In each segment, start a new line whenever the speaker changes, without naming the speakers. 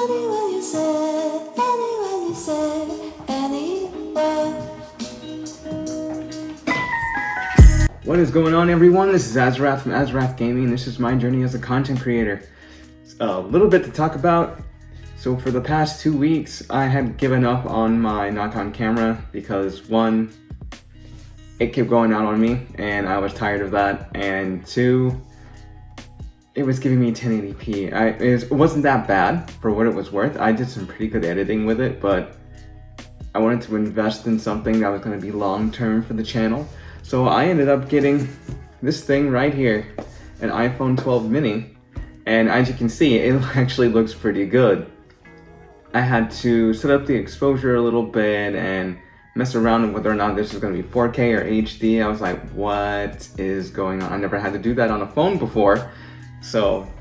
Anywhere you say, anywhere you say, anywhere.
What is going on, everyone? This is Aziwrath from Aziwrath Gaming. This is my journey as a content creator. A little bit to talk about. So for the past 2 weeks, I had given up on my Nikon camera because one, it kept going out on me and I was tired of that, and two, it was giving me 1080p. It wasn't that bad for what it was worth. I did some pretty good editing with it, but I wanted to invest in something that was going to be long-term for the channel. So I ended up getting this thing right here, an iPhone 12 mini, and as you can see, it actually looks pretty good. I had to set up the exposure a little bit and mess around with whether or not this is going to be 4K or HD. I was like, what is going on? I never had to do that on a phone before, so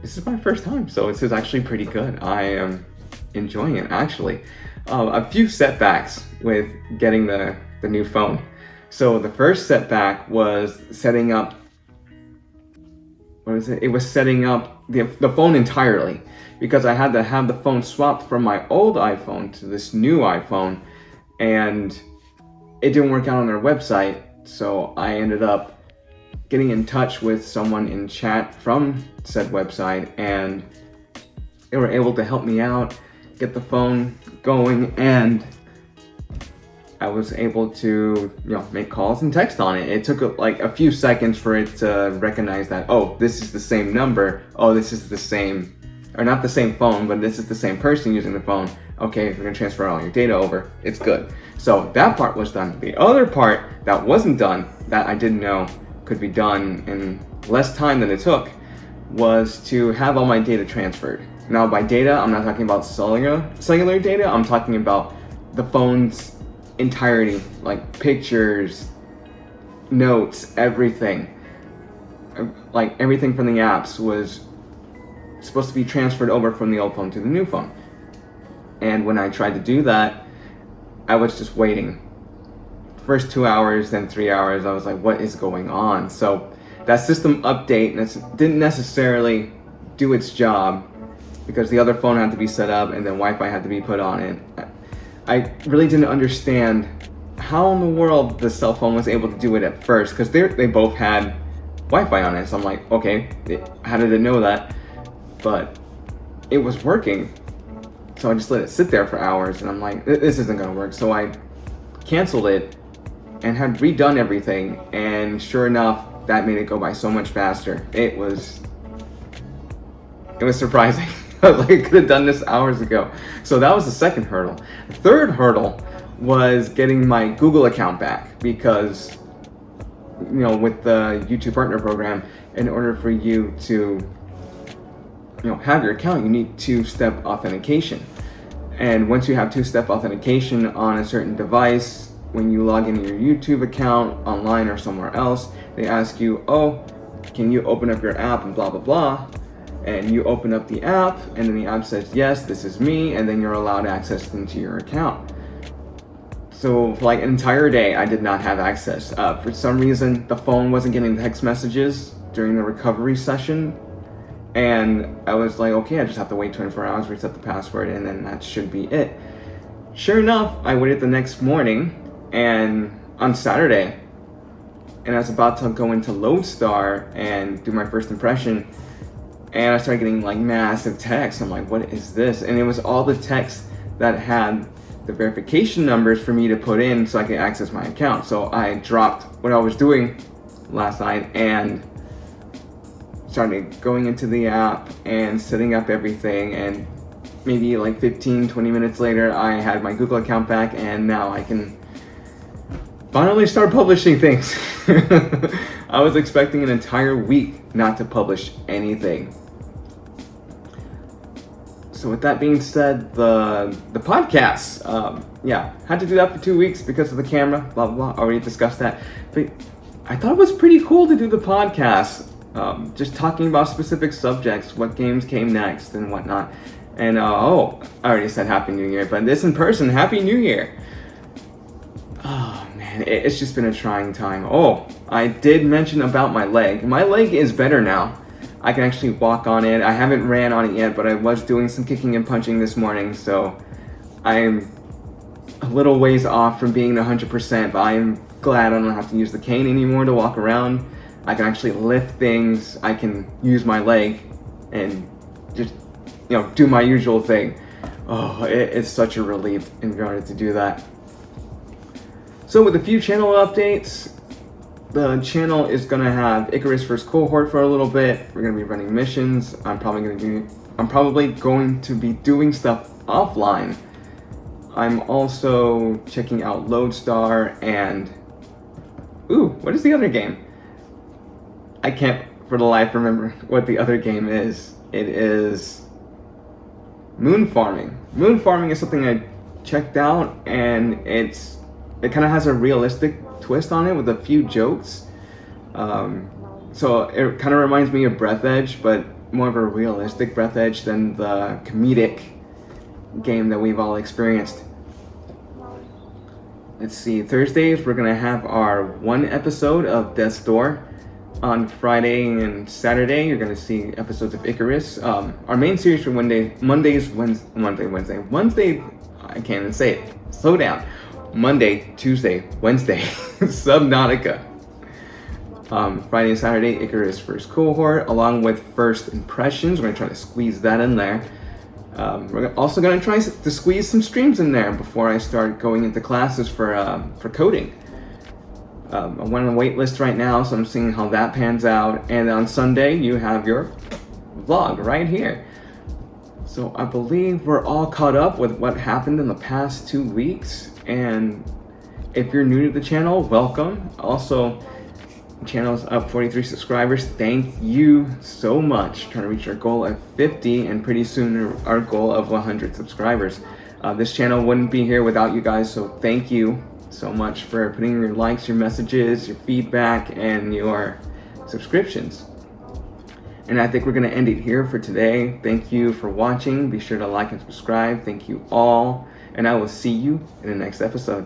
this is my first time, so this is actually pretty good. I am enjoying it, actually. A few setbacks with getting the new phone. So the first setback was setting up, it was setting up the phone entirely, because I had to have the phone swapped from my old iPhone to this new iPhone, and it didn't work out on their website. So I ended up getting in touch with someone in chat from said website, and they were able to help me out, get the phone going, and I was able to, make calls and text on it. It took like a few seconds for it to recognize that, oh, this is the same number. Oh, this is the same, or not the same phone, but this is the same person using the phone. Okay, we're gonna transfer all your data over. It's good. So that part was done. The other part that wasn't done, that I didn't know could be done in less time than it took, was to have all my data transferred. Now by data, I'm not talking about cellular data. I'm talking about the phone's entirety, like pictures, notes, everything. Like everything from the apps was supposed to be transferred over from the old phone to the new phone. And when I tried to do that, I was just waiting. First 2 hours, then 3 hours, I was like, what is going on? So that system update didn't necessarily do its job, because the other phone had to be set up and then Wi-Fi had to be put on it. I really didn't understand how in the world the cell phone was able to do it at first, because they both had Wi-Fi on it. So I'm like, okay, how did it know that? But it was working. So I just let it sit there for hours, and I'm like, this isn't gonna work. So I canceled it and had redone everything, and sure enough, that made it go by so much faster. It was surprising. I was like, I could have done this hours ago. So that was the second hurdle. The third hurdle was getting my Google account back, because, with the YouTube Partner Program, in order for you to, have your account, you need two-step authentication. And once you have two-step authentication on a certain device, when you log into your YouTube account online or somewhere else, they ask you, oh, can you open up your app and blah, blah, blah. And you open up the app, and then the app says, yes, this is me, and then you're allowed access into your account. So for like an entire day, I did not have access. For some reason, the phone wasn't getting text messages during the recovery session, and I was like, okay, I just have to wait 24 hours, reset the password, and then that should be it. Sure enough, I waited the next morning, and on Saturday, and I was about to go into Lodestar and do my first impression, and I started getting like massive text. I'm like, what is this? And it was all the text that had the verification numbers for me to put in so I could access my account. So I dropped what I was doing last night and started going into the app and setting up everything. And maybe like 15-20 minutes later, I had my Google account back, and now I can finally start publishing things. I was expecting an entire week not to publish anything. So with that being said, the podcast, had to do that for 2 weeks because of the camera, blah, blah, blah. Already discussed that. But I thought it was pretty cool to do the podcast, just talking about specific subjects, what games came next and whatnot. And, I already said Happy New Year, but this in person, Happy New Year. Oh man, it's just been a trying time. Oh, I did mention about my leg. My leg is better now. I can actually walk on it. I haven't ran on it yet, but I was doing some kicking and punching this morning, so I'm a little ways off from being 100%, but I am glad I don't have to use the cane anymore to walk around. I can actually lift things. I can use my leg and just, do my usual thing. Oh, it's such a relief in order to do that. So with a few channel updates, the channel is gonna have Icarus first cohort for a little bit. We're gonna be running missions. I'm probably going to be doing stuff offline. I'm also checking out Lodestar and what is the other game? I can't for the life remember what the other game is. It is Moon Farming. Moon Farming is something I checked out, and it kind of has a realistic twist on it with a few jokes. So it kind of reminds me of Breath Edge, but more of a realistic Breath Edge than the comedic game that we've all experienced. Let's see, Thursdays we're gonna have our one episode of Death's Door. On Friday and Saturday, you're gonna see episodes of Icarus. Our main series for Wednesday, I can't even say it. Slow down. Monday, Tuesday, Wednesday, Subnautica. Friday and Saturday, Icarus first cohort, along with first impressions. We're gonna try to squeeze that in there. We're also gonna try to squeeze some streams in there before I start going into classes for coding. I'm on a wait list right now, so I'm seeing how that pans out. And on Sunday, you have your vlog right here. So I believe we're all caught up with what happened in the past 2 weeks. And if you're new to the channel, welcome. Also, the channel's up 43 subscribers. Thank you so much. Trying to reach our goal of 50 and pretty soon our goal of 100 subscribers. This channel wouldn't be here without you guys, so thank you so much for putting your likes, your messages, your feedback, and your subscriptions. And I think we're gonna end it here for today. Thank you for watching. Be sure to like and subscribe. Thank you all, and I will see you in the next episode.